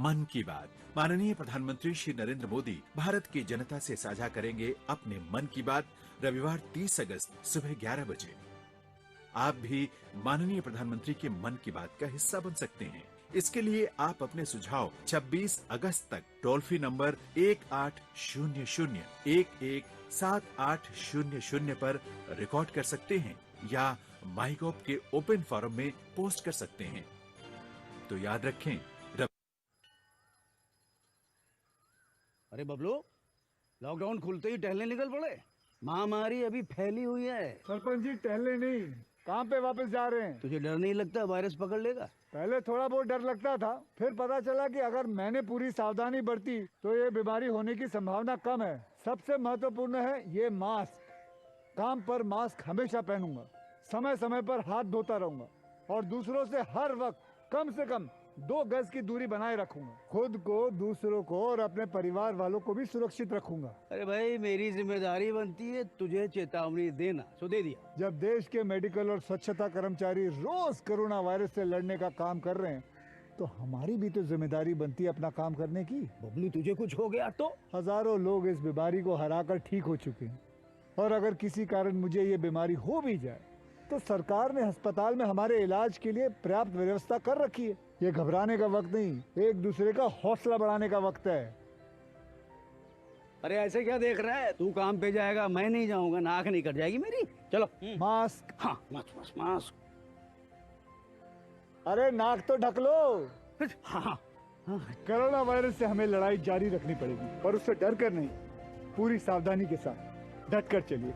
मन की बात। माननीय प्रधानमंत्री श्री नरेंद्र मोदी भारत की जनता से साझा करेंगे अपने मन की बात रविवार 30 अगस्त सुबह 11 बजे। आप भी माननीय प्रधानमंत्री के मन की बात का हिस्सा बन सकते हैं। इसके लिए आप अपने सुझाव 26 अगस्त तक टोल फ्री नंबर 1800-117800 पर रिकॉर्ड कर सकते हैं या माईगॉव के ओपन फोरम में पोस्ट कर सकते हैं। तो याद रखें। अरे बबलू, लॉकडाउन खुलते ही टहलने निकल पड़े। महामारी अभी फैली हुई है। सरपंच जी टहलने नहीं, कहाँ पे वापस जा रहे हैं? तुझे डर नहीं लगता वायरस पकड़ लेगा? पहले थोड़ा बहुत डर लगता था, फिर पता चला कि अगर मैंने पूरी सावधानी बरती तो ये बीमारी होने की संभावना कम है। सबसे महत्वपूर्ण है ये मास्क। काम पर मास्क हमेशा पहनूंगा, समय समय पर हाथ धोता रहूंगा और दूसरों से हर वक्त कम से कम 2 गज की दूरी बनाए रखूंगा। खुद को, दूसरों को और अपने परिवार वालों को भी सुरक्षित रखूंगा। अरे भाई, मेरी जिम्मेदारी बनती है तुझे चेतावनी देना, सो दे दिया। जब देश के मेडिकल और स्वच्छता कर्मचारी रोज कोरोना वायरस से लड़ने का काम कर रहे हैं तो हमारी भी तो जिम्मेदारी बनती है अपना काम करने की। बबलू, तुझे कुछ हो गया तो? हजारों लोग इस बीमारी को हराकर ठीक हो चुके हैं और अगर किसी कारण मुझे ये बीमारी हो भी जाए तो सरकार ने अस्पताल में हमारे इलाज के लिए पर्याप्त व्यवस्था कर रखी है। ये घबराने का वक्त नहीं, एक दूसरे का हौसला बढ़ाने का वक्त है। अरे ऐसे क्या देख रहा है? तू काम पे जाएगा, मैं नहीं जाऊंगा, नाक नहीं कट जाएगी मेरी। चलो। मास्क। हाँ, मास्क मास्क। अरे नाक तो ढक लो। हाँ। कोरोना वायरस से हमें लड़ाई जारी रखनी पड़ेगी, पर उससे डर कर नहीं, पूरी सावधानी के साथ डट कर चलिए।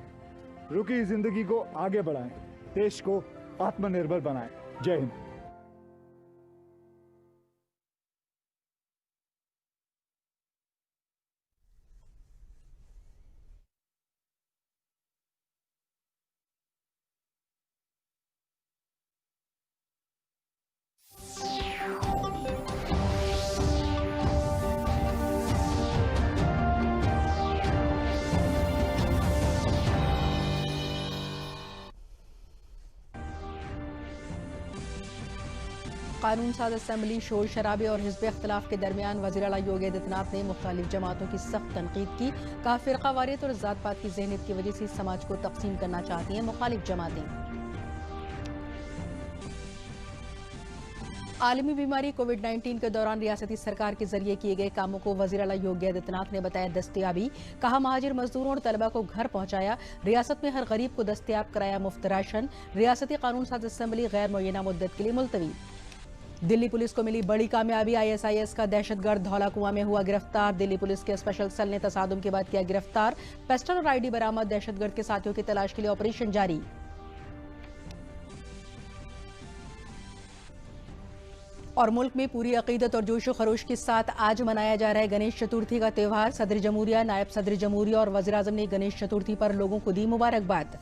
रुकी जिंदगी को आगे बढ़ाएं, देश को आत्मनिर्भर बनाएं। जय हिंद। कानून साज असम्बली शोर शराबे और हिज़्ब इख्तिलाफ के दरमियान वज़ीर आला योगी आदित्यनाथ ने मुख्तलिफ जमातों की सख्त तनकीद की। कहा फ़िरका वारियत और ज़ात पात की ज़हनियत की वजह से समाज को तकसीम करना चाहती हैं मुखालिफ जमातें। आलमी बीमारी कोविड-19 के दौरान रियासती सरकार के जरिए किए गए कामों को वज़ीर आला योगी आदित्यनाथ ने बताया दस्तयाबी। कहा महाजिर मजदूरों और तलबा को घर पहुंचाया, रियासत में हर गरीब को दस्तयाब कराया मुफ्त राशन। रियासती कानून साज असम्बली गैर मुय्यना मुद्दत के लिए मुलतवी। दिल्ली पुलिस को मिली बड़ी कामयाबी, ISIS का दहशतगर्द धौला कुआं में हुआ गिरफ्तार। दिल्ली पुलिस के स्पेशल सेल ने तसादुम के बाद किया गिरफ्तार। पेस्टल और ID बरामद, दहशतगर्द के साथियों की तलाश के लिए ऑपरेशन जारी। और मुल्क में पूरी अकीदत और जोश व खरोश के साथ आज मनाया जा रहा है गणेश चतुर्थी का त्यौहार। सदर जमहूरिया, नायब सदर जमहूरिया और वज़ीर आज़म ने गणेश चतुर्थी पर लोगों को दी मुबारकबाद।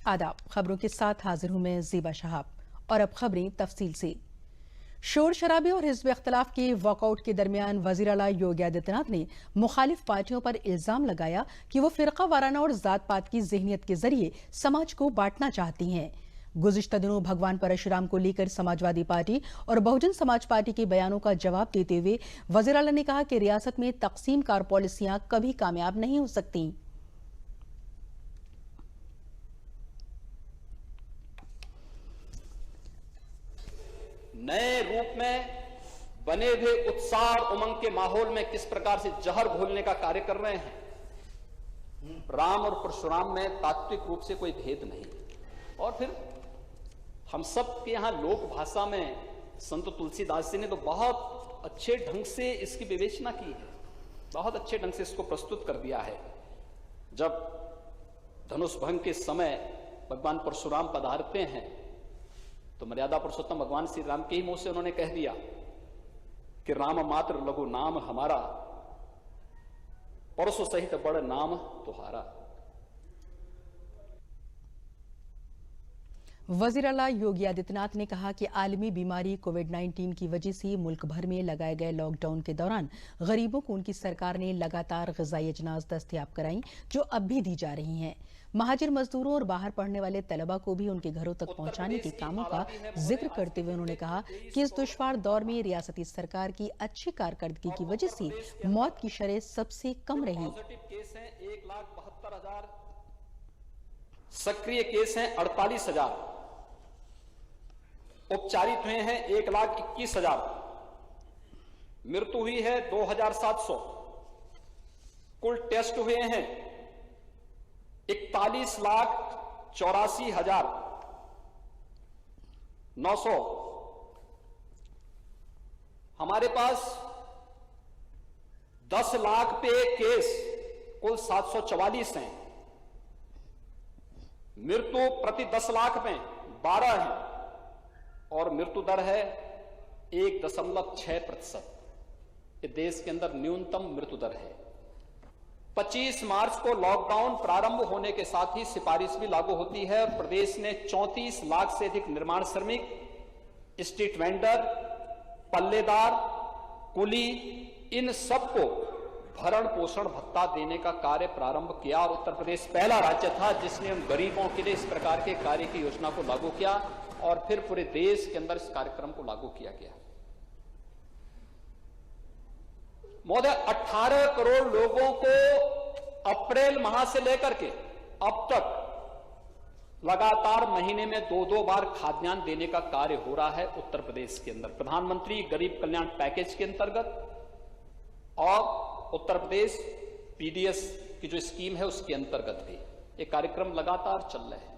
आदाब, खबरों के साथ हाजिर हूं मैं ज़ीबा शहाब और अब खबरें तफसील से। शोर शराबे और हिज़्ब इख्तिलाफ के वॉकआउट के दरमियान वज़ीर आला योगी आदित्यनाथ ने मुखालिफ पार्टियों पर इल्जाम लगाया कि वो फ़िरका वाराना और ज़ात पात की ज़हनियत के जरिए समाज को बांटना चाहती हैं। गुज़िश्ता दिनों भगवान परशुराम को लेकर समाजवादी पार्टी और बहुजन समाज पार्टी के बयानों का जवाब देते हुए वज़ीर आला ने कहा कि रियासत में तकसीम कार पॉलिसियां कभी कामयाब नहीं हो सकती। नए रूप में बने हुए उत्साह और उमंग के माहौल में किस प्रकार से जहर घोलने का कार्य कर रहे हैं। राम और परशुराम में तात्विक रूप से कोई भेद नहीं। और फिर हम सब के यहां लोक भाषा में संत तुलसीदास जी ने तो बहुत अच्छे ढंग से इसकी विवेचना की है, बहुत अच्छे ढंग से इसको प्रस्तुत कर दिया है। जब धनुष भंग के समय भगवान परशुराम पधारते हैं तो मर्यादा पुरुषोत्तम भगवान श्री राम के ही मुंह से उन्होंने कह दिया कि राम मात्र लघु नाम हमारा, परसों सहित बड़ नाम तुम्हारा। वज़ीर आला योगी आदित्यनाथ ने कहा कि आलमी बीमारी कोविड-19 की वजह से मुल्क भर में लगाए गए लॉकडाउन के दौरान गरीबों को उनकी सरकार ने लगातार ग़िज़ाई अजनास दस्तयाब कराई जो अब भी दी जा रही हैं। महाजिर मजदूरों और बाहर पढ़ने वाले तलबा को भी उनके घरों तक पहुंचाने के कामों का जिक्र करते हुए उन्होंने कहा कि इस दुश्वार दौर में रियासती सरकार की अच्छी कारकर्दगी की वजह से मौत की शरह सबसे कम रही। केस हैं 1,72,000, सक्रिय केस हैं 48,000, उपचारित हुए हैं 1,21,000, मृत्यु हुई है 2,700, कुल टेस्ट हुए हैं 41,84,900। हमारे पास 10 लाख पे केस कुल 744 हैं। मृत्यु प्रति 10 लाख में 12 है और मृत्यु दर है 1.6%। ये देश के अंदर न्यूनतम मृत्यु दर है। 25 मार्च को लॉकडाउन प्रारंभ होने के साथ ही सिफारिश भी लागू होती है और प्रदेश ने 34 लाख से अधिक निर्माण श्रमिक, स्ट्रीट वेंडर, पल्लेदार, कुली, इन सबको भरण पोषण भत्ता देने का कार्य प्रारंभ किया और उत्तर प्रदेश पहला राज्य था जिसने उन गरीबों के लिए इस प्रकार के कार्य की योजना को लागू किया और फिर पूरे देश के अंदर इस कार्यक्रम को लागू किया गया। महोदय, 18 करोड़ लोगों को अप्रैल माह से लेकर के अब तक लगातार महीने में 2-2 बार खाद्यान्न देने का कार्य हो रहा है उत्तर प्रदेश के अंदर, प्रधानमंत्री गरीब कल्याण पैकेज के अंतर्गत और उत्तर प्रदेश पीडीएस की जो स्कीम है उसके अंतर्गत भी ये कार्यक्रम लगातार चल रहे हैं।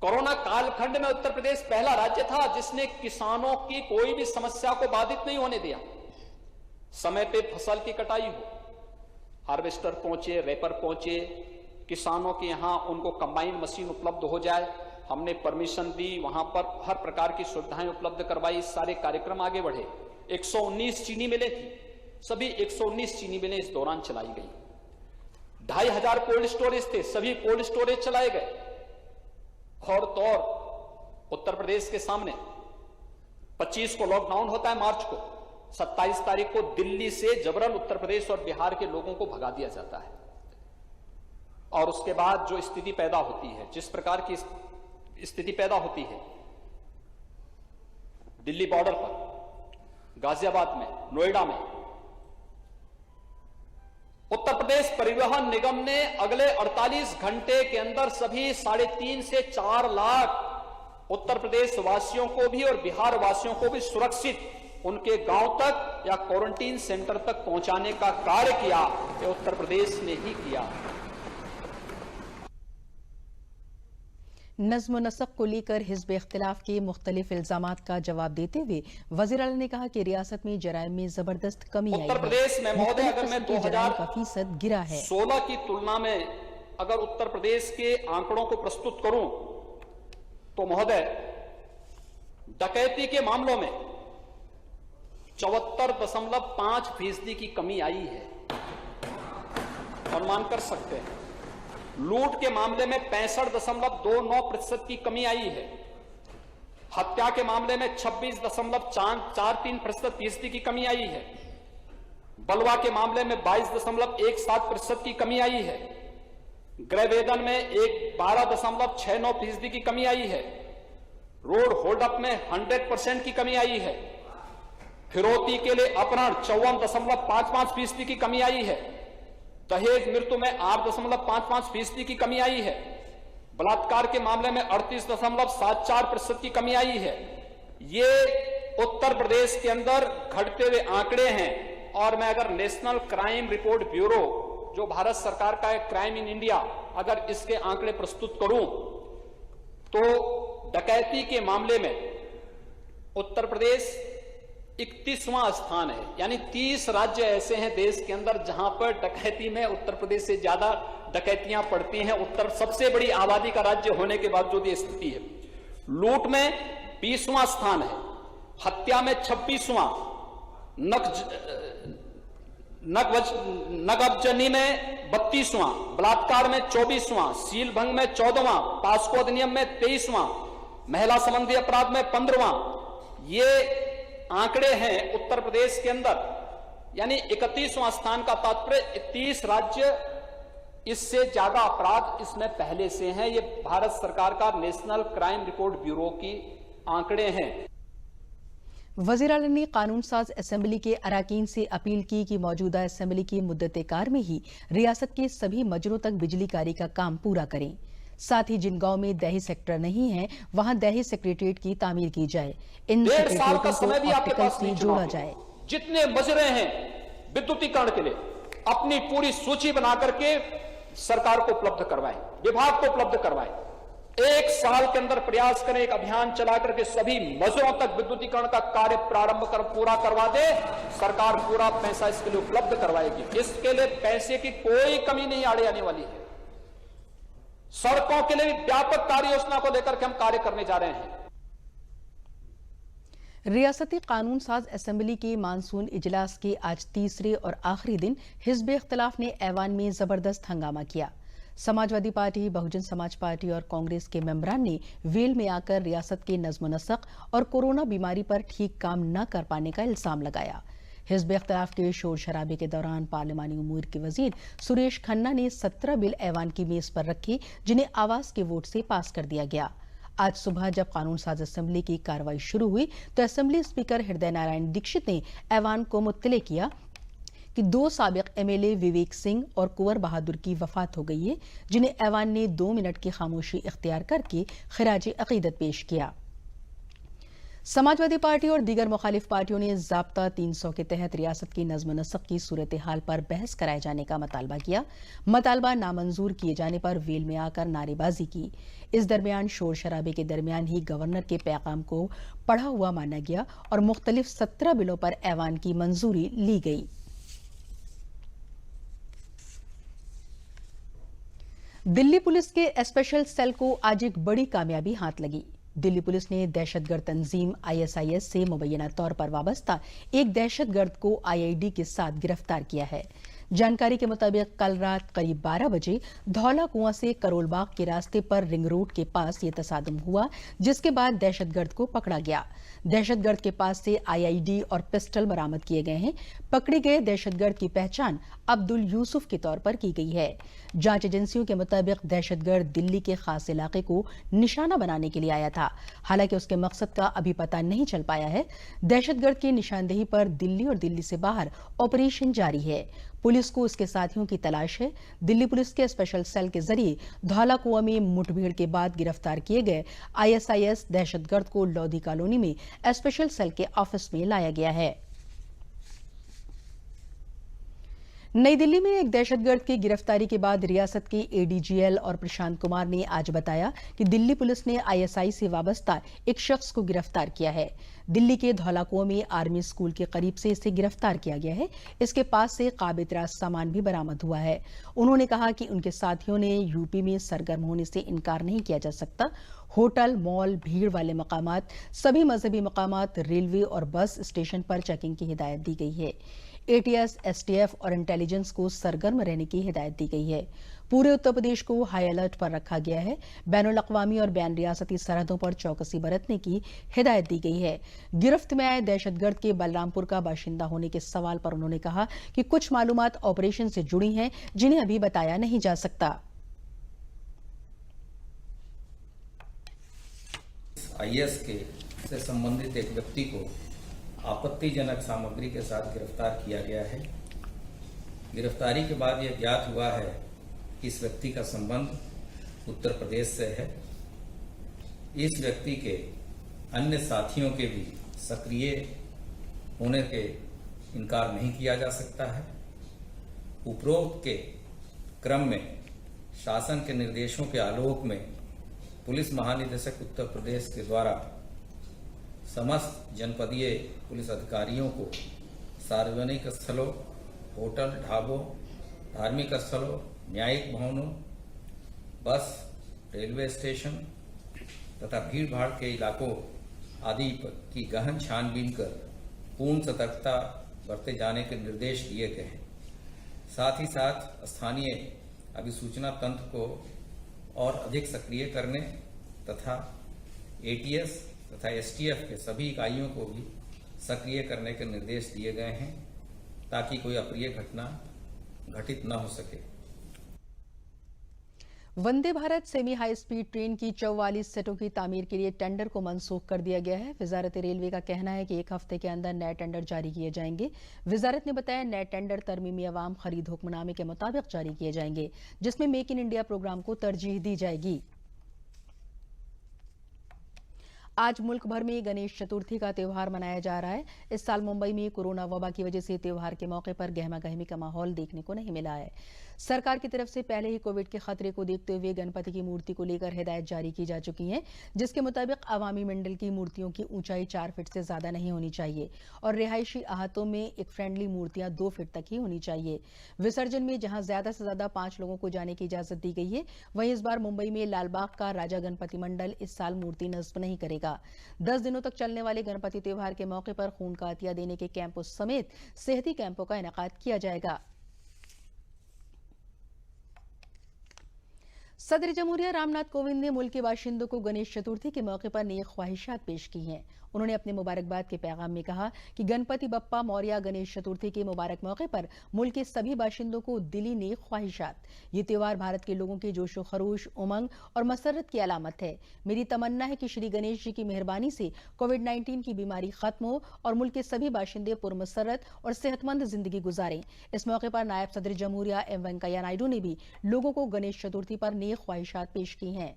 कोरोना कालखंड में उत्तर प्रदेश पहला राज्य था जिसने किसानों की कोई भी समस्या को बाधित नहीं होने दिया। समय पे फसल की कटाई हो, हार्वेस्टर पहुंचे, रैपर पहुंचे, किसानों के यहां उनको कंबाइन मशीन उपलब्ध हो जाए, हमने परमिशन दी, वहां पर हर प्रकार की सुविधाएं उपलब्ध करवाई, सारे कार्यक्रम आगे बढ़े। 119 चीनी मिलें थी, सभी 119 चीनी मिलें इस दौरान चलाई गई। 2,500 कोल्ड स्टोरेज थे, सभी कोल्ड स्टोरेज चलाए गए। और तो उत्तर प्रदेश के सामने 25 को लॉकडाउन होता है मार्च को, 27 तारीख को दिल्ली से जबरन उत्तर प्रदेश और बिहार के लोगों को भगा दिया जाता है और उसके बाद जो स्थिति पैदा होती है, जिस प्रकार की स्थिति पैदा होती है दिल्ली बॉर्डर पर, गाजियाबाद में, नोएडा में, उत्तर प्रदेश परिवहन निगम ने अगले 48 घंटे के अंदर सभी 3.5 से 4 लाख उत्तर प्रदेश वासियों को भी और बिहार वासियों को भी सुरक्षित उनके गांव तक या क्वारंटीन सेंटर तक पहुंचाने का कार्य किया। ये उत्तर प्रदेश ने ही किया। नज़्म व नसक को लेकर हिज़्ब इख्तिलाफ के मुख्तलिफ इल्जामात का जवाब देते हुए वज़ीर आला ने कहा कि रियासत में जराइम में जबरदस्त कमी आई है। उत्तर प्रदेश में महोदय अगर मैं 2016 गिरा है 16 की तुलना में अगर उत्तर प्रदेश के आंकड़ों को प्रस्तुत करूं तो महोदय डकैती के मामलों में 74.5% की कमी आई है, अनुमान कर सकते हैं। लूट के मामले में 65.29% की कमी आई है। हत्या के मामले में 26.43% की कमी आई है। बलवा के मामले में 22.17% की कमी आई है। गृह वेदन में 12.69% की कमी आई है। रोड होल्डअप में 100% की कमी आई है। फिरौती के लिए अपहरण 54.55% की कमी आई है। दहेज मृत्यु में 8.55% की कमी आई है। बलात्कार के मामले में 38.74% की कमी आई है। ये उत्तर प्रदेश के अंदर घटते हुए आंकड़े हैं और मैं अगर नेशनल क्राइम रिपोर्ट ब्यूरो जो भारत सरकार का है, क्राइम इन इंडिया, अगर इसके आंकड़े प्रस्तुत करूं तो डकैती के मामले में उत्तर प्रदेश 31वां स्थान है। यानी 30 राज्य ऐसे हैं देश के अंदर जहां पर डकैती में उत्तर प्रदेश से ज्यादा डकैतियां पड़ती हैं। उत्तर सबसे बड़ी आबादी का राज्य होने के बावजूद ये स्थिति है। लूट में 20वां स्थान है, हत्या में 26वां, नगबजनी में 32वां, बलात्कार में 24वां, सील भंग में 14वां, पास्को अधिनियम में 23वां, महिला संबंधी अपराध में 15वां। ये आंकड़े हैं उत्तर प्रदेश के अंदर। यानी 31वां स्थान का तात्पर्य 30 राज्य इससे ज्यादा अपराध इसमें पहले से हैं। ये भारत सरकार का नेशनल क्राइम रिकॉर्ड ब्यूरो की आंकड़े हैं। वज़ीर आला ने कानून साज असेंबली के अरकान से अपील की कि मौजूदा असेंबली की मुद्दत-ए-कार में ही रियासत के सभी मजरों तक बिजली कारी का काम पूरा करें। साथ ही जिन गांव में दही सेक्टर नहीं है वहां दही सेक्रेटरीट की तामीर की जाए। इन 1.5 साल का समय भी आपके पास नहीं जोड़ा जाए। जितने मजरे हैं विद्युतीकरण के लिए अपनी पूरी सूची बना करके सरकार को उपलब्ध करवाएं, विभाग को उपलब्ध करवाएं। 1 साल के अंदर प्रयास करें, एक अभियान चला करके सभी मजरों तक विद्युतीकरण का कार्य प्रारंभ कर पूरा करवा दे। सरकार पूरा पैसा इसके लिए उपलब्ध करवाएगी। इसके लिए पैसे की कोई कमी नहीं आड़े आने वाली है। सड़कों के लिए व्यापक कार्य योजना को लेकर के हम कार्य करने जा रहे हैं। रियासती कानून साज असेंबली के मानसून इजलास के आज तीसरे और आखिरी दिन हिज़्ब इख्तिलाफ ने ऐवान में जबरदस्त हंगामा किया। समाजवादी पार्टी, बहुजन समाज पार्टी और कांग्रेस के मेंबरान ने वेल में आकर रियासत के नज़्म-ओ-नस्क और कोरोना बीमारी पर ठीक काम न कर पाने का इल्जाम लगाया। हिज़्ब इख्तिलाफ के शोर शराबे के दौरान पार्लिमानी उमूर के वजीर सुरेश खन्ना ने 17 बिल ऐवान की मेज पर रखे, जिन्हें आवाज के वोट से पास कर दिया गया। आज सुबह जब कानून साज असेंबली की कार्रवाई शुरू हुई तो असेंबली स्पीकर हृदय नारायण दीक्षित ने ऐवान को मुत्तले किया कि 2 साबिक एमएलए विवेक सिंह और कुंवर बहादुर की वफात हो गई है, जिन्हें ऐवान ने 2 मिनट की खामोशी इख्तियार करके खिराज अकीदत पेश किया। समाजवादी पार्टी और दीगर मुखालिफ पार्टियों ने ज़ाब्ता 300 के तहत रियासत की नज़्म-ओ-नस्क की सूरत हाल पर बहस कराए जाने का मुतालबा किया। मुतालबा नामंजूर किए जाने पर वेल में आकर नारेबाजी की। इस दरमियान शोर शराबे के दरमियान ही गवर्नर के पैगाम को पढ़ा हुआ माना गया और मुख्तलिफ 17 बिलों पर ऐवान की मंजूरी ली गई। दिल्ली पुलिस के स्पेशल सेल को आज एक बड़ी कामयाबी हाथ लगी। दिल्ली पुलिस ने दहशतगर्द तंजीम ISIS से मुबैना तौर पर वाबस्ता एक दहशतगर्द को IID के साथ गिरफ्तार किया है। जानकारी के मुताबिक कल रात करीब 12 बजे धौला कुआं से करोलबाग के रास्ते पर रिंग रोड के पास ये तसादुम हुआ, जिसके बाद दहशतगर्द को पकड़ा गया। दहशतगर्द के पास से IID और पिस्टल बरामद किए गए हैं। पकड़े गए दहशतगर्द की पहचान अब्दुल यूसुफ के तौर पर की गई है। जांच एजेंसियों के मुताबिक दहशतगर्द दिल्ली के खास इलाके को निशाना बनाने के लिए आया था। हालांकि उसके मकसद का अभी पता नहीं चल पाया है। दहशतगर्द की निशानदेही पर दिल्ली और दिल्ली से बाहर ऑपरेशन जारी है। पुलिस को उसके साथियों की तलाश है। दिल्ली पुलिस के स्पेशल सेल के जरिए धौला कुआं में मुठभेड़ के बाद गिरफ्तार किए गए ISIS दहशतगर्द को लोधी कॉलोनी में स्पेशल सेल के ऑफिस में लाया गया है। नई दिल्ली में एक दहशतगर्द की गिरफ्तारी के बाद रियासत के ADGL और प्रशांत कुमार ने आज बताया कि दिल्ली पुलिस ने ISI से वाबस्ता एक शख्स को गिरफ्तार किया है। दिल्ली के धौला कुआं में आर्मी स्कूल के करीब से इसे गिरफ्तार किया गया है। इसके पास से काबितराज सामान भी बरामद हुआ है। उन्होंने कहा कि उनके साथियों ने यूपी में सरगर्म होने से इनकार नहीं किया जा सकता। होटल, मॉल, भीड़ वाले मकामात, सभी मजहबी मकामात, रेलवे और बस स्टेशन पर चेकिंग की हिदायत दी गई है। ATS, STF और इंटेलिजेंस को सरगर्म रहने की हिदायत दी गई है। पूरे उत्तर प्रदेश को हाई अलर्ट पर रखा गया है। बैनुल अक़वामी और बैन रियासती सरहदों पर चौकसी बरतने की हिदायत दी गई है। गिरफ्त में आए दहशतगर्द के बलरामपुर का बाशिंदा होने के सवाल पर उन्होंने कहा कि कुछ मालूमात ऑपरेशन से जुड़ी हैं, जिन्हें अभी बताया नहीं जा सकता। IS के से संबंधित एक व्यक्ति को आपत्तिजनक सामग्री के साथ गिरफ्तार किया गया है। गिरफ्तारी के बाद यह ज्ञात हुआ है कि इस व्यक्ति का संबंध उत्तर प्रदेश से है। इस व्यक्ति के अन्य साथियों के भी सक्रिय होने के इनकार नहीं किया जा सकता है। उपरोक्त के क्रम में शासन के निर्देशों के आलोक में पुलिस महानिदेशक उत्तर प्रदेश के द्वारा समस्त जनपदीय पुलिस अधिकारियों को सार्वजनिक स्थलों, होटल, ढाबों, धार्मिक स्थलों, न्यायिक भवनों, बस, रेलवे स्टेशन तथा भीड़ भाड़ के इलाकों आदि की गहन छानबीन कर पूर्ण सतर्कता बरते जाने के निर्देश दिए गए हैं। साथ ही साथ स्थानीय अभिसूचना तंत्र को और अधिक सक्रिय करने तथा ATS तथा STF के सभी इकाइयों को भी सक्रिय करने के निर्देश दिए गए हैं ताकि कोई अप्रिय घटना घटित न हो सके। Vande Bharat semi high speed train की 44 सेटों की तामीर के लिए टेंडर को मनसूख कर दिया गया है। वजारत रेलवे का कहना है कि एक हफ्ते के अंदर नए टेंडर जारी किए जाएंगे। वजारत ने बताया नए टेंडर तरमीमी अवाम खरीद हुक्मनामे के मुताबिक जारी किए जाएंगे, जिसमें मेक इन इंडिया प्रोग्राम को तरजीह दी जाएगी। आज मुल्क भर में गणेश चतुर्थी का त्यौहार मनाया जा रहा है। इस साल मुंबई में कोरोना वबा की वजह से त्योहार के मौके पर गहमा गहमी का माहौल देखने को नहीं मिला है। सरकार की तरफ से पहले ही कोविड के खतरे को देखते हुए गणपति की मूर्ति को लेकर हिदायत जारी की जा चुकी है, जिसके मुताबिक अवामी मंडल की मूर्तियों की ऊंचाई 4 फीट से ज्यादा नहीं होनी चाहिए और रिहायशी अहातों में एक फ्रेंडली मूर्तियां 2 फीट तक ही होनी चाहिए। विसर्जन में जहां ज्यादा से ज्यादा 5 लोगों को जाने की इजाजत दी गई है, वहीं इस बार मुंबई में लालबाग का राजा गणपति मंडल इस साल मूर्ति नस्ब नहीं करेगा। 10 दिनों तक चलने वाले गणपति त्योहार के मौके पर खून का अतिया देने के कैंपों समेत सेहती कैंपों का इनेकाद किया जाएगा। सदर जमहूरिया रामनाथ कोविंद ने मुल्क के बाशिंदों को गणेश चतुर्थी के मौके पर नेक ख्वाहिशात पेश की हैं। उन्होंने अपने मुबारकबाद के पैगाम में कहा कि गणपति बप्पा मौर्य गणेश चतुर्थी के मुबारक मौके पर मुल्क के सभी बाशिंदों को दिली नेक ख्वाहिशात। ये त्योहार भारत के लोगों के जोशो खरोश, उमंग और मसरत की अलामत है। मेरी तमन्ना है कि श्री गणेश जी की मेहरबानी से कोविड-19 की बीमारी खत्म हो और मुल्क के सभी बाशिंदे पुरमसरत और सेहतमंद जिंदगी गुजारें। इस मौके पर नायब सदर जमहूरिया एम वेंकैया नायडू ने भी लोगों को गणेश चतुर्थी पर नेक ख्वाहिशात पेश की हैं।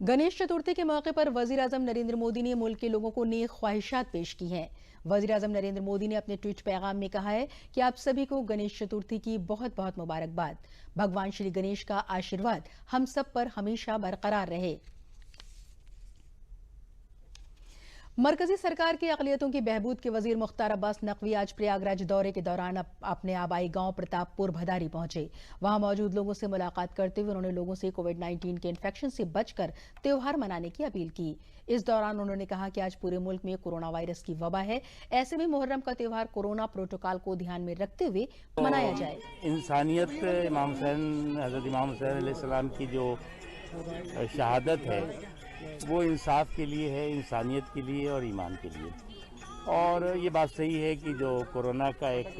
गणेश चतुर्थी के मौके पर वजीर आजम नरेंद्र मोदी ने मुल्क के लोगों को नेक ख्वाहिशात पेश की हैं। वजीर आजम नरेंद्र मोदी ने अपने ट्वीट पैगाम में कहा है कि आप सभी को गणेश चतुर्थी की बहुत बहुत मुबारकबाद। भगवान श्री गणेश का आशीर्वाद हम सब पर हमेशा बरकरार रहे। मरकजी सरकार की अक़लियतों की बहबूद के वजीर मुख्तार अब्बास नकवी आज प्रयागराज दौरे के दौरान अपने आबाई गांव प्रतापपुर भदारी पहुंचे। वहां मौजूद लोगों से मुलाकात करते हुए उन्होंने लोगों से कोविड-19 के इन्फेक्शन से बचकर त्योहार मनाने की अपील की। इस दौरान उन्होंने कहा कि आज पूरे मुल्क में कोरोना वायरस की वबा है, ऐसे में मुहर्रम का त्योहार कोरोना प्रोटोकॉल को ध्यान में रखते हुए मनाया जाए। इंसानियत हज़रत इमाम हुसैन अलैहिस्सलाम की जो शहादत है वो इंसाफ के लिए है, इंसानियत के लिए और ईमान के लिए। और ये बात सही है कि जो कोरोना का एक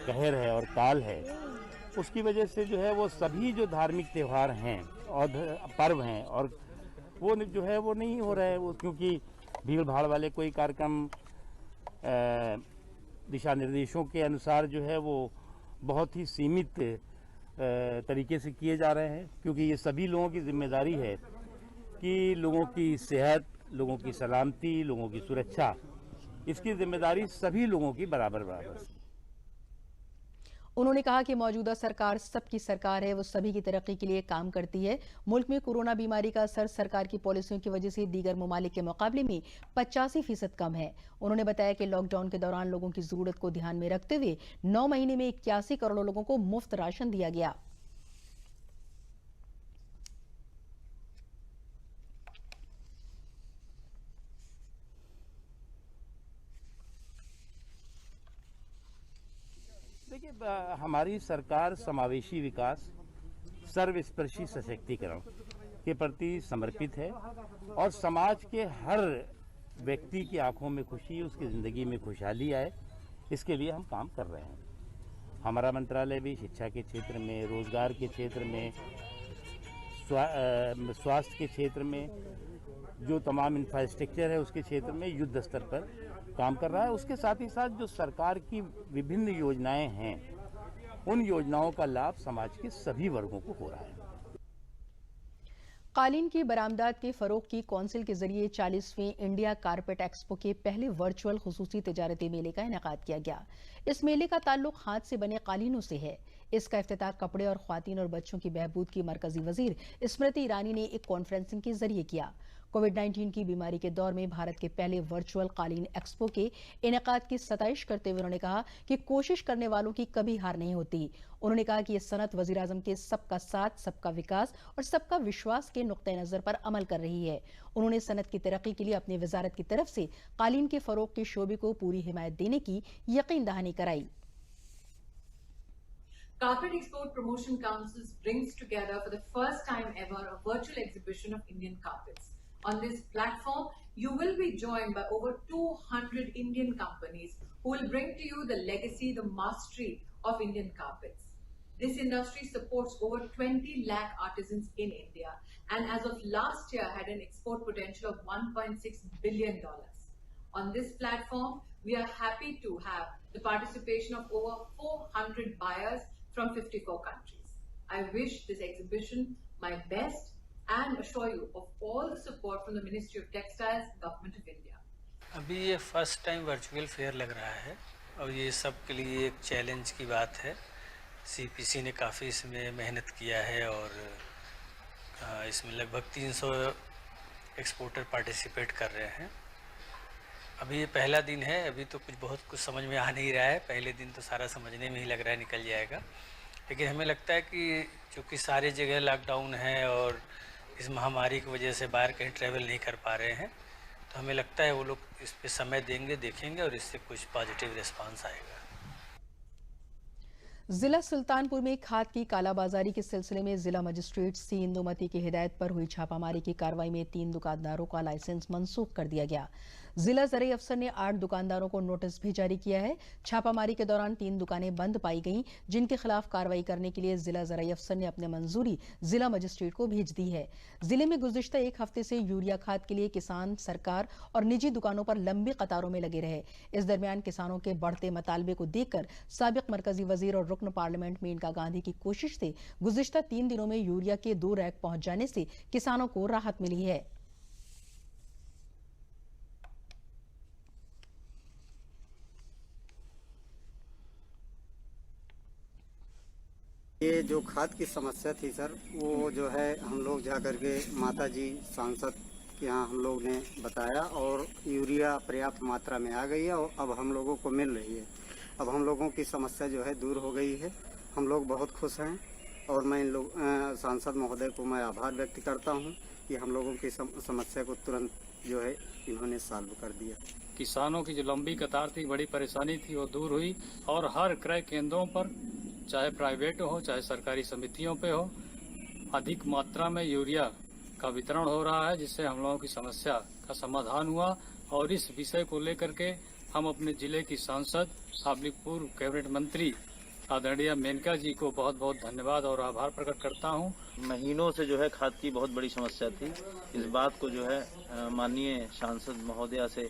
कहर है और काल है, उसकी वजह से जो है वो सभी जो धार्मिक त्यौहार हैं और पर्व हैं और वो जो है वो नहीं हो रहा है वो, क्योंकि भीड़ भाड़ वाले कोई कार्यक्रम दिशा निर्देशों के अनुसार जो है वो बहुत ही सीमित तरीके से किए जा रहे हैं, क्योंकि ये सभी लोगों की जिम्मेदारी है कि लोगों की सेहत, लोगों की सलामती, लोगों की सुरक्षा, इसकी जिम्मेदारी सभी लोगों की बराबर बराबर। उन्होंने कहा कि मौजूदा सरकार सबकी सरकार है, वो सभी की तरक्की के लिए काम करती है। मुल्क में कोरोना बीमारी का असर सरकार की पॉलिसियों की वजह से दीगर ममालिक के मुकाबले में 85% कम है। उन्होंने बताया कि लॉकडाउन के दौरान लोगों की जरूरत को ध्यान में रखते हुए 9 महीने में 81 करोड़ लोगों को मुफ्त राशन दिया गया। देखिए, हमारी सरकार समावेशी विकास, सर्वस्पर्शी सशक्तिकरण के प्रति समर्पित है और समाज के हर व्यक्ति की आंखों में खुशी, उसकी ज़िंदगी में खुशहाली आए, इसके लिए हम काम कर रहे हैं। हमारा मंत्रालय भी शिक्षा के क्षेत्र में, रोजगार के क्षेत्र में, स्वास्थ्य के क्षेत्र में, जो तमाम इंफ्रास्ट्रक्चर है उसके क्षेत्र में युद्ध स्तर पर काम कर रहा है। उसके साथ ही साथ जो सरकार की विभिन्न योजनाएं हैं, उन योजनाओं का लाभ समाज के सभी वर्गों को हो रहा है। कालीन की बरामदात के फरोग की कौंसिल के जरिए 40वें इंडिया कारपेट एक्सपो के पहले वर्चुअल खुसूसी तिजारती मेले का इनेकाद किया गया। इस मेले का ताल्लुक हाथ से बने कालीनों से है। इसका इफ्तिताह कपड़े और ख्वातीन और बच्चों की बहबूद की मरकजी वजीर स्मृति ईरानी ने एक कॉन्फ्रेंसिंग के जरिए किया। कोविड-19 की बीमारी के दौर में भारत के पहले वर्चुअल कालीन एक्सपो के इनेकाद की सताइश करते हुए उन्होंने कहा कि कोशिश करने वालों की कभी हार नहीं होती। उन्होंने कहा कि यह सनत वजीर आजम के सबका साथ, सबका विकास और सबका विश्वास के नुक्ते नजर पर अमल कर रही है। उन्होंने सनत की तरक्की के लिए अपनी वजारत की तरफ से कालीन के फरोग के शोबे को पूरी हिमायत देने की यकीन दहानी कराई। Carpet Export Promotion Council brings together for the first time ever a virtual exhibition of Indian carpets. On this platform, you will be joined by over 200 Indian companies who will bring to you the legacy, the mastery of Indian carpets. This industry supports over 20 lakh artisans in India and as of last year had an export potential of $1.6 billion. On this platform, we are happy to have the participation of over 400 buyers from 54 countries. I wish this exhibition my best and assure you of all the support from the Ministry of Textiles, Government of India. अभी ये first time virtual fair लग रहा है और ये सब के लिए एक चैलेंज की बात है। सीपीसी ने काफ़ी इसमें मेहनत किया है और इसमें लगभग 300 एक्सपोर्टर पार्टिसिपेट कर रहे हैं। अभी ये पहला दिन है, अभी तो बहुत कुछ समझ में आ नहीं रहा है। पहले दिन तो सारा समझने में ही लग रहा है निकल जाएगा, लेकिन हमें लगता है कि चूँकि सारी जगह लॉकडाउन है और इस महामारी की वजह से बाहर कहीं ट्रैवल नहीं कर पा रहे हैं, तो हमें लगता है वो लोग इस पे समय देंगे, देखेंगे और इससे कुछ पॉजिटिव रिस्पांस आएगा। जिला सुल्तानपुर में खाद की कालाबाजारी के सिलसिले में जिला मजिस्ट्रेट सी इंदुमती की हिदायत पर हुई छापामारी की कार्रवाई में 3 दुकानदारों का लाइसेंस मंसूख कर दिया गया। जिला ज़राई अफसर ने 8 दुकानदारों को नोटिस भी जारी किया है। छापामारी के दौरान 3 दुकानें बंद पाई गईं, जिनके खिलाफ कार्रवाई करने के लिए जिला ज़राई अफसर ने अपनी मंजूरी जिला मजिस्ट्रेट को भेज दी है। जिले में गुज़िश्ता एक हफ्ते से यूरिया खाद के लिए किसान, सरकार और निजी दुकानों पर लंबी कतारों में लगे रहे। इस दरमियान किसानों के बढ़ते मतालबे को देखकर साबिक मरकजी वजीर और रुकन पार्लियामेंट मेनका गांधी की कोशिश से गुज़िश्ता 3 दिनों में यूरिया के 2 रैक पहुंच जाने से किसानों को राहत मिली है। ये जो खाद की समस्या थी सर, वो जो है हम लोग जा करके माता जी सांसद के यहाँ हम लोग ने बताया और यूरिया पर्याप्त मात्रा में आ गई है और अब हम लोगों को मिल रही है। अब हम लोगों की समस्या जो है दूर हो गई है। हम लोग बहुत खुश हैं और मैं इन लोग सांसद महोदय को मैं आभार व्यक्त करता हूँ कि हम लोगों की समस्या को तुरंत जो है इन्होंने सॉल्व कर दिया। किसानों की जो लंबी कतार थी, बड़ी परेशानी थी, वो दूर हुई और हर क्रय केंद्रों पर, चाहे प्राइवेट हो चाहे सरकारी समितियों पे हो, अधिक मात्रा में यूरिया का वितरण हो रहा है, जिससे हम लोगों की समस्या का समाधान हुआ। और इस विषय को लेकर के हम अपने जिले की सांसद, साबिक पूर्व कैबिनेट मंत्री आदरणीय मेनका जी को बहुत बहुत धन्यवाद और आभार प्रकट करता हूं। महीनों से जो है खाद की बहुत बड़ी समस्या थी। इस बात को जो है माननीय सांसद महोदया से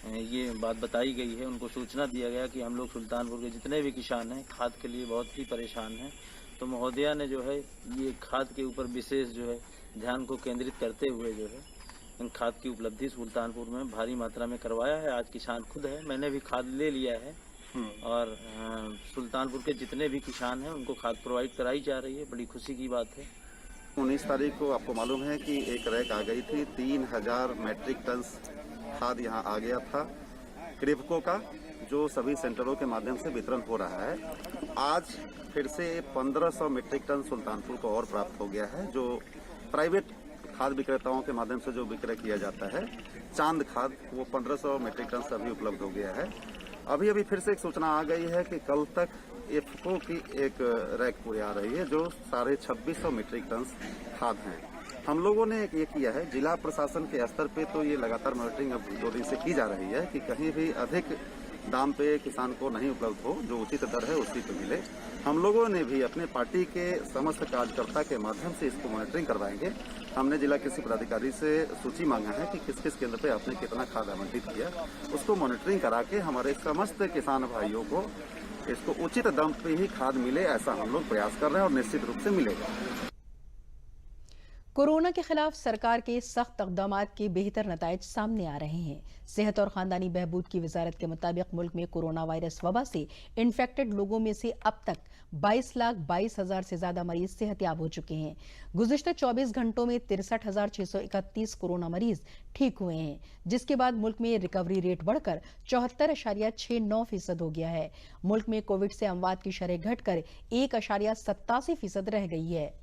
ये बात बताई गई है, उनको सूचना दिया गया कि हम लोग सुल्तानपुर के जितने भी किसान हैं खाद के लिए बहुत ही परेशान हैं। तो महोदया ने जो है ये खाद के ऊपर विशेष जो है ध्यान को केंद्रित करते हुए जो है इन खाद की उपलब्धि सुल्तानपुर में भारी मात्रा में करवाया है। आज किसान खुद है, मैंने भी खाद ले लिया है और सुल्तानपुर के जितने भी किसान हैं उनको खाद प्रोवाइड कराई जा रही है। बड़ी खुशी की बात है। 19 तारीख को आपको मालूम है कि एक रैक आ गई थी, 3000 मैट्रिक टन खाद यहाँ आ गया था क्रिप्को का, जो सभी सेंटरों के माध्यम से वितरण हो रहा है। आज फिर से 1500 मीट्रिक टन सुल्तानपुर को और प्राप्त हो गया है, जो प्राइवेट खाद विक्रेताओं के माध्यम से जो विक्रय किया जाता है चांद खाद, वो 1500 मीट्रिक टन से अभी उपलब्ध हो गया है। अभी फिर से एक सूचना आ गई है कि कल तक इफ्को की एक रैक पूरी आ रही है, जो 2650 मीट्रिक टन खाद हैं। हम लोगों ने ये किया है, जिला प्रशासन के स्तर पे तो ये लगातार मॉनिटरिंग अब 2 दिन से की जा रही है कि कहीं भी अधिक दाम पे किसान को नहीं उपलब्ध हो, जो उचित दर है उसी पे मिले। हम लोगों ने भी अपने पार्टी के समस्त कार्यकर्ता के माध्यम से इसको मॉनिटरिंग करवाएंगे। हमने जिला कृषि पदाधिकारी से सूची मांगा है कि किस किस केंद्र पे आपने कितना खाद आवंटित किया, उसको मॉनिटरिंग करा के हमारे समस्त किसान भाइयों को इसको उचित दाम पे ही खाद मिले, ऐसा हम लोग प्रयास कर रहे हैं और निश्चित रूप से मिलेगा। कोरोना के खिलाफ सरकार के सख्त इक़दामात के बेहतर नताइज सामने आ रहे हैं। सेहत और खानदानी बहबूद की वजारत के मुताबिक मुल्क में कोरोना वायरस वबा से इन्फेक्टेड लोगों में से अब तक 22,22,000 से ज्यादा मरीज सेहतयाब हो चुके हैं। गुज़िश्ता 24 घंटों में 63,631 कोरोना मरीज ठीक हुए हैं, जिसके बाद मुल्क में रिकवरी रेट बढ़कर 74.69% हो गया है। मुल्क में कोविड से अमवात की शरह घटकर 1.87% रह गई है।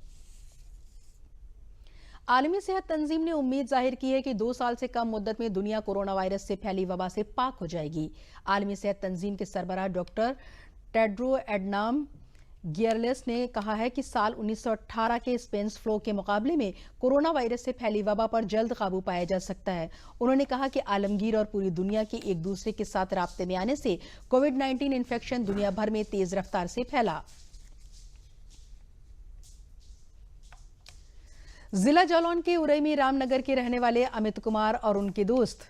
आलमी सेहत तंजीम ने उम्मीद जाहिर की है कि 2 साल से कम मुद्दत में दुनिया कोरोना वायरस से फैली वबा से पाक हो जाएगी। आलमी सेहत तंजीम के सरबराह डॉक्टर टेड्रो एडनाम गियरलेस ने कहा है कि साल 1918 के स्पेनिश फ्लू के मुकाबले में कोरोना वायरस से फैली वबा पर जल्द काबू पाया जा सकता है। उन्होंने कहा कि आलमगीर और पूरी दुनिया के एक दूसरे के साथ राब्ते में आने से कोविड-19 इन्फेक्शन दुनिया भर में तेज रफ्तार से फैला। जिला जालौन के उरई में रामनगर के रहने वाले अमित कुमार और उनके दोस्त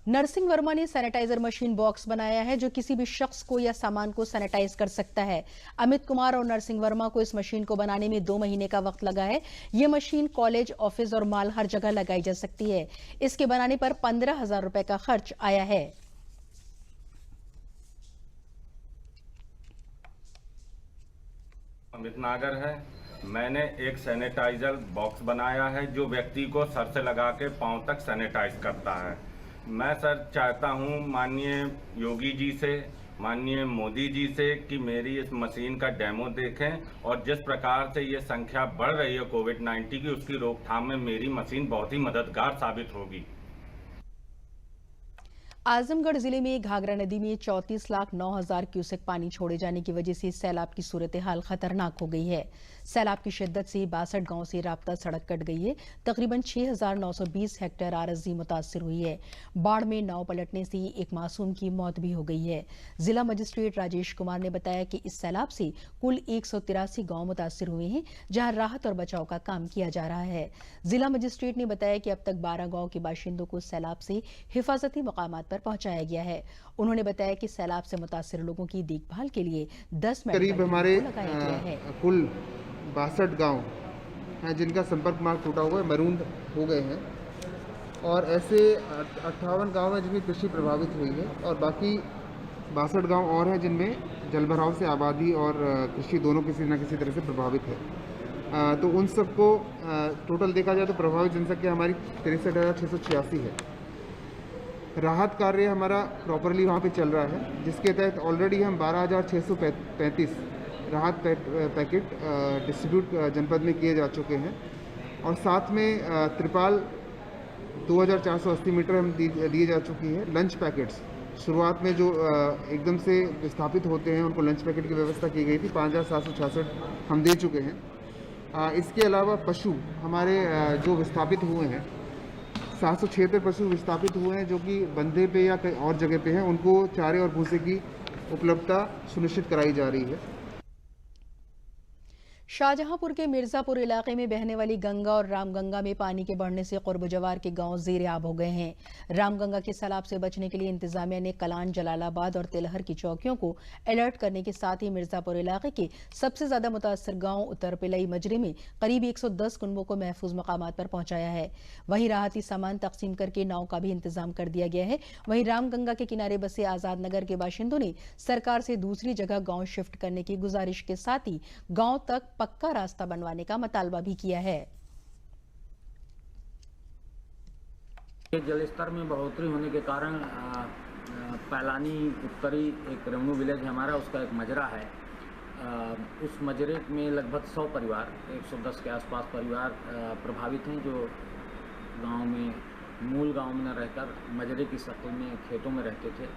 नरसिंह वर्मा ने सैनिटाइजर मशीन बॉक्स बनाया है जो किसी भी शख्स को या सामान को सैनिटाइज कर सकता है। अमित कुमार और नरसिंह वर्मा को इस मशीन को बनाने में 2 महीने का वक्त लगा है। यह मशीन कॉलेज, ऑफिस और माल हर जगह लगाई जा सकती है। इसके बनाने पर 15,000 रुपए का खर्च आया है। अमित नागर है। मैंने एक सैनिटाइजर बॉक्स बनाया है जो व्यक्ति को सर से लगा के पांव तक सैनिटाइज करता है। मैं सर चाहता हूं माननीय योगी जी से, माननीय मोदी जी से कि मेरी इस मशीन का डेमो देखें और जिस प्रकार से ये संख्या बढ़ रही है कोविड-19 की, उसकी रोकथाम में मेरी मशीन बहुत ही मददगार साबित होगी। आजमगढ़ जिले में घाघरा नदी में 34,09,000 क्यूसेक पानी छोड़े जाने की वजह से सैलाब की सूरत हाल खतरनाक हो गई है। सैलाब की शिद्दत से 62 गांव से राब्ता सड़क कट गई है। तकरीबन 6,920 हेक्टेयर आरजी मुतासिर हुई है। बाढ़ में नाव पलटने से एक मासूम की मौत भी हो गई है। जिला मजिस्ट्रेट राजेश कुमार ने बताया कि इस सैलाब से कुल 183 गांव मुतासिर हुए हैं, जहां राहत और बचाव का काम किया जा रहा है। जिला मजिस्ट्रेट ने बताया कि अब तक 12 गांव के बाशिंदों को सैलाब से हिफाजती मकामात पर पहुंचाया गया है। उन्होंने बताया कि सैलाब से मुतासिर लोगों की देखभाल के लिए 10 करीब हमारे लगाया गया है। कुल 62 गांव हैं जिनका संपर्क मार्ग टूटा हुआ है, मरून हो गए हैं, और ऐसे 58 गांव हैं जिनमें कृषि प्रभावित हुई है, और बाकी 62 गांव और हैं जिनमें जलभराव से आबादी और कृषि दोनों किसी न किसी तरह से प्रभावित है। तो उन सबको टोटल देखा जाए तो प्रभावित जनसंख्या हमारी 63,686 है। राहत कार्य हमारा प्रॉपरली वहाँ पे चल रहा है, जिसके तहत ऑलरेडी हम 12,635 राहत पैकेट डिस्ट्रीब्यूट जनपद में किए जा चुके हैं, और साथ में त्रिपाल 2,480 मीटर हम दिए जा चुकी है। लंच पैकेट्स शुरुआत में जो एकदम से विस्थापित होते हैं उनको लंच पैकेट की व्यवस्था की गई थी, 5,766 हम दे चुके हैं। इसके अलावा पशु हमारे जो विस्थापित हुए हैं, 776 पशु विस्थापित हुए हैं जो कि बंधे पे या कहीं और जगह पे हैं, उनको चारे और भूसे की उपलब्धता सुनिश्चित कराई जा रही है। शाहजहांपुर के मिर्जापुर इलाके में बहने वाली गंगा और रामगंगा में पानी के बढ़ने से कुर्ब जवार के गांव ज़ेर-ए-आब हो गए हैं। रामगंगा के सैलाब से बचने के लिए इंतजामिया ने कलान, जलालाबाद और तिलहर की चौकियों को अलर्ट करने के साथ ही मिर्जापुर इलाके के सबसे ज्यादा मुतासर गांव उत्तर पिलई मजरे में करीब 110 कुनबों को महफूज मकामात पर पहुंचाया है। वहीं राहती सामान तकसीम करके नाव का भी इंतजाम कर दिया गया है। वहीं रामगंगा के किनारे बसे आजाद नगर के बाशिंदों ने सरकार से दूसरी जगह गांव शिफ्ट करने की गुजारिश के साथ ही गांव तक पक्का रास्ता बनवाने का मुतालबा भी किया है। जल स्तर में बढ़ोतरी होने के कारण पैलानी उत्तरी एक रेवन्यू विलेज हमारा, उसका एक मजरा है। उस मजरे में लगभग 100 परिवार, 110 के आसपास परिवार प्रभावित हैं, जो गांव में मूल गांव में न रहकर मजरे की शक्ल में खेतों में रहते थे।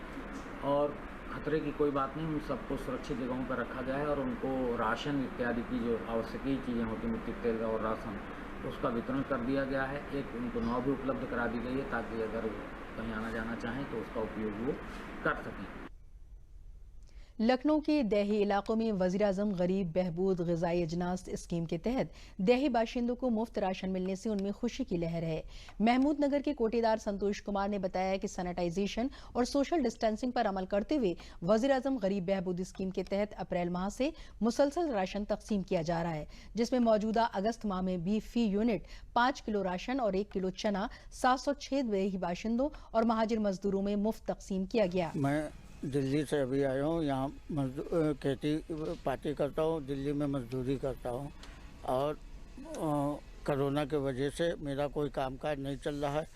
और खतरे की कोई बात नहीं, उन सबको सुरक्षित जगहों पर रखा गया है और उनको राशन इत्यादि की जो आवश्यकीय चीज़ें होती, मिट्टी तेल और राशन, उसका वितरण कर दिया गया है। एक उनको नाव भी उपलब्ध करा दी गई है ताकि अगर कहीं आना जाना चाहें तो उसका उपयोग वो कर सकें। लखनऊ के देही इलाकों में वज़ीर-ए-आज़म गरीब बहबूद ग़िज़ाई अजनास स्कीम के तहत देही बाशिंदों को मुफ्त राशन मिलने से उनमें खुशी की लहर है। महमूद नगर के कोटेदार संतोष कुमार ने बताया कि सैनिटाइजेशन और सोशल डिस्टेंसिंग पर अमल करते हुए वज़ीर-ए-आज़म गरीब बहबूद स्कीम के तहत अप्रैल माह से मुसलसल राशन तकसीम किया जा रहा है, जिसमें मौजूदा अगस्त माह में भी फी यूनिट 5 किलो राशन और 1 किलो चना 706 देही बाशिंदों और महाजिर मजदूरों में मुफ्त तकसीम किया गया। दिल्ली से अभी आया हूँ, यहाँ खेती पाती करता हूँ, दिल्ली में मजदूरी करता हूँ, और कोरोना की वजह से मेरा कोई कामकाज नहीं चल रहा है।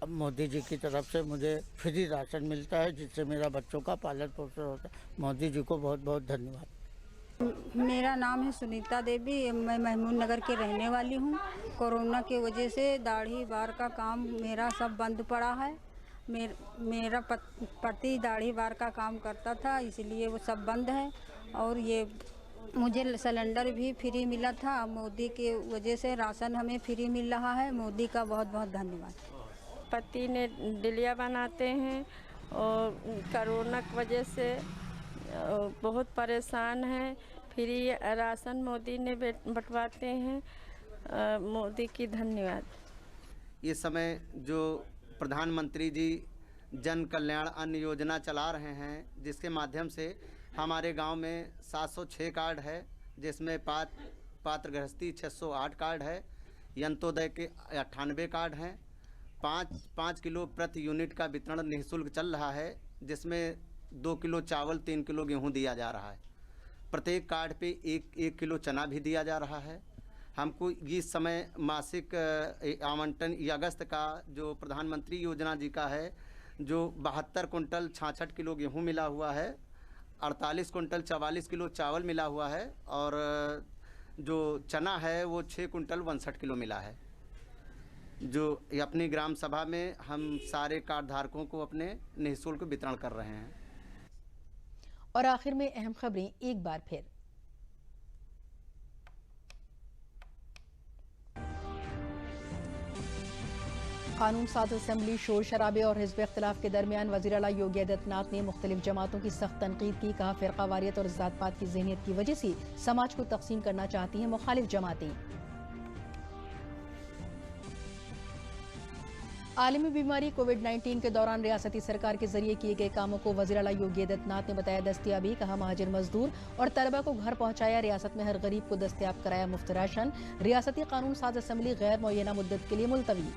अब मोदी जी की तरफ से मुझे फ्री राशन मिलता है, जिससे मेरा बच्चों का पालन पोषण होता है। मोदी जी को बहुत बहुत धन्यवाद। मेरा नाम है सुनीता देवी, मैं महमूद नगर के रहने वाली हूँ। कोरोना की वजह से दाढ़ी बार का काम मेरा सब बंद पड़ा है। मेरा पति दाढ़ी बार का काम करता था, इसलिए वो सब बंद है। और ये मुझे सिलेंडर भी फ्री मिला था, मोदी के वजह से राशन हमें फ्री मिल रहा है। मोदी का बहुत बहुत धन्यवाद। पति ने डिलिया बनाते हैं और कोरोना की वजह से बहुत परेशान हैं। फ्री राशन मोदी ने बंटवाते हैं। मोदी की धन्यवाद। इस समय जो प्रधानमंत्री जी जन कल्याण अन्न योजना चला रहे हैं, जिसके माध्यम से हमारे गांव में 706 कार्ड है, जिसमें पात्र गृहस्थी 608 कार्ड है, यंत्रोदय के 98 कार्ड हैं। 5 किलो प्रति यूनिट का वितरण निःशुल्क चल रहा है, जिसमें 2 किलो चावल 3 किलो गेहूं दिया जा रहा है। प्रत्येक कार्ड पे 1 किलो चना भी दिया जा रहा है। हमको इस समय मासिक आवंटन अगस्त का जो प्रधानमंत्री योजना जी का है, जो 72 कुंटल 66 किलो गेहूं मिला हुआ है, 48 कुंटल 44 किलो चावल मिला हुआ है, और जो चना है वो 6 कुंटल 62 किलो मिला है। जो अपनी ग्राम सभा में हम सारे कार्ड धारकों को अपने निःशुल्क वितरण कर रहे हैं। और आखिर में अहम खबरें एक बार फिर। कानून साज असेंबली शोर शराबे और हिज़्ब इख्तिलाफ के दरमियान वज़ीर आला योगी आदित्यनाथ ने मुख्तलिफ जमातों की सख्त तनकीद की। कहा, फ़िरका वारियत और ज़ात पात की ज़हनियत की वजह से समाज को तकसीम करना चाहती हैं मुखालिफ जमातें। आलमी बीमारी कोविड-19 के दौरान रियासती सरकार के जरिए किए गए कामों को वज़ीर आला योगी आदित्यनाथ ने बताया दस्तयाबी। कहा, महाजिर मजदूर और तलबा को घर पहुंचाया, रियासत में हर गरीब को दस्तयाब कराया मुफ्त राशन। रियासती कानून साज असेंबली गैर मुअय्यना मुद्दत के लिए मुलतवी।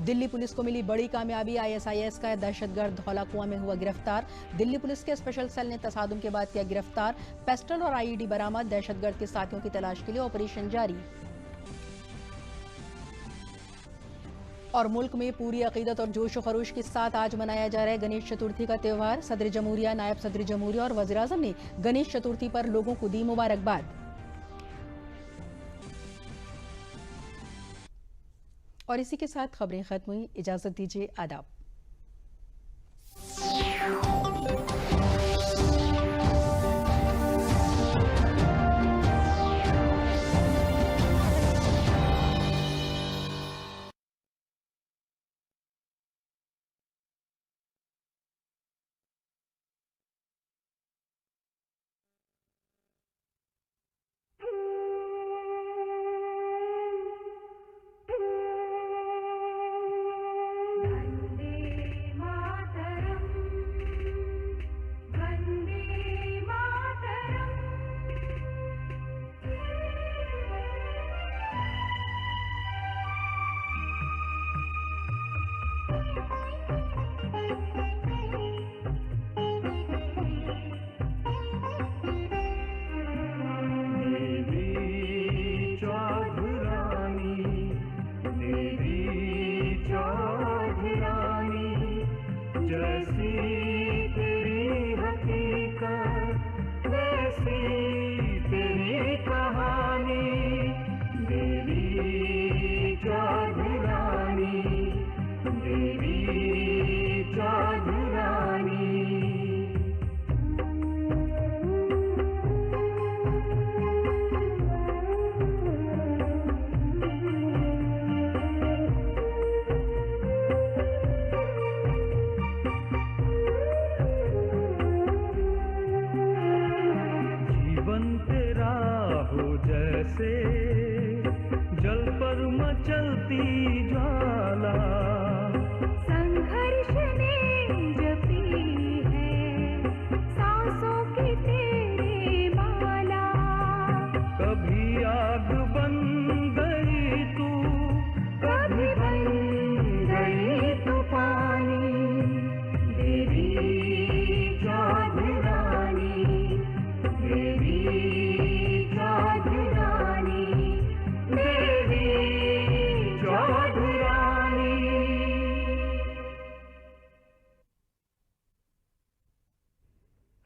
दिल्ली पुलिस को मिली बड़ी कामयाबी, ISIS का दहशतगर्द धौला कुआं में हुआ गिरफ्तार। दिल्ली पुलिस के स्पेशल सेल ने तसादुम के बाद किया गिरफ्तार। पेस्टल और IED बरामद, दहशतगर्द के साथियों की तलाश के लिए ऑपरेशन जारी। और मुल्क में पूरी अकीदत और जोश व खरोश के साथ आज मनाया जा रहा है गणेश चतुर्थी का त्यौहार। सदर जमहूरिया, नायब सदर जमहूरिया और वज़ीर आज़म ने गणेश चतुर्थी पर लोगों को दी मुबारकबाद। और इसी के साथ खबरें खत्म हुई। इजाजत दीजिए, आदाब।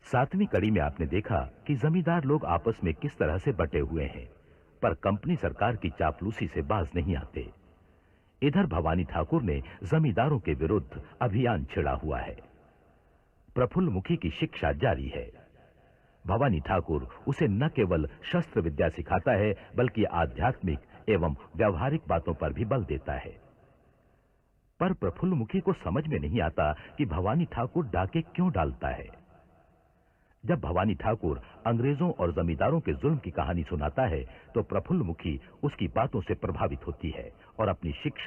सातवीं कड़ी में आपने देखा कि जमींदार लोग आपस में किस तरह से बटे हुए हैं, पर कंपनी सरकार की चापलूसी से बाज नहीं आते। इधर भवानी ठाकुर ने जमींदारों के विरुद्ध अभियान छिड़ा हुआ है। प्रफुल्ल मुखी की शिक्षा जारी है। भवानी ठाकुर उसे न केवल शस्त्र विद्या सिखाता है, बल्कि आध्यात्मिक एवं व्यवहारिक बातों पर भी बल देता है। पर प्रफुल्ल मुखी को समझ में नहीं आता कि भवानी ठाकुर डाके क्यों डालता है। जब भवानी ठाकुर अंग्रेजों और जमींदारों के जुल्म की कहानी सुनाता है तो प्रफुल्ल मुखी उसकी बातों से प्रभावित होती है और अपनी शिक्षा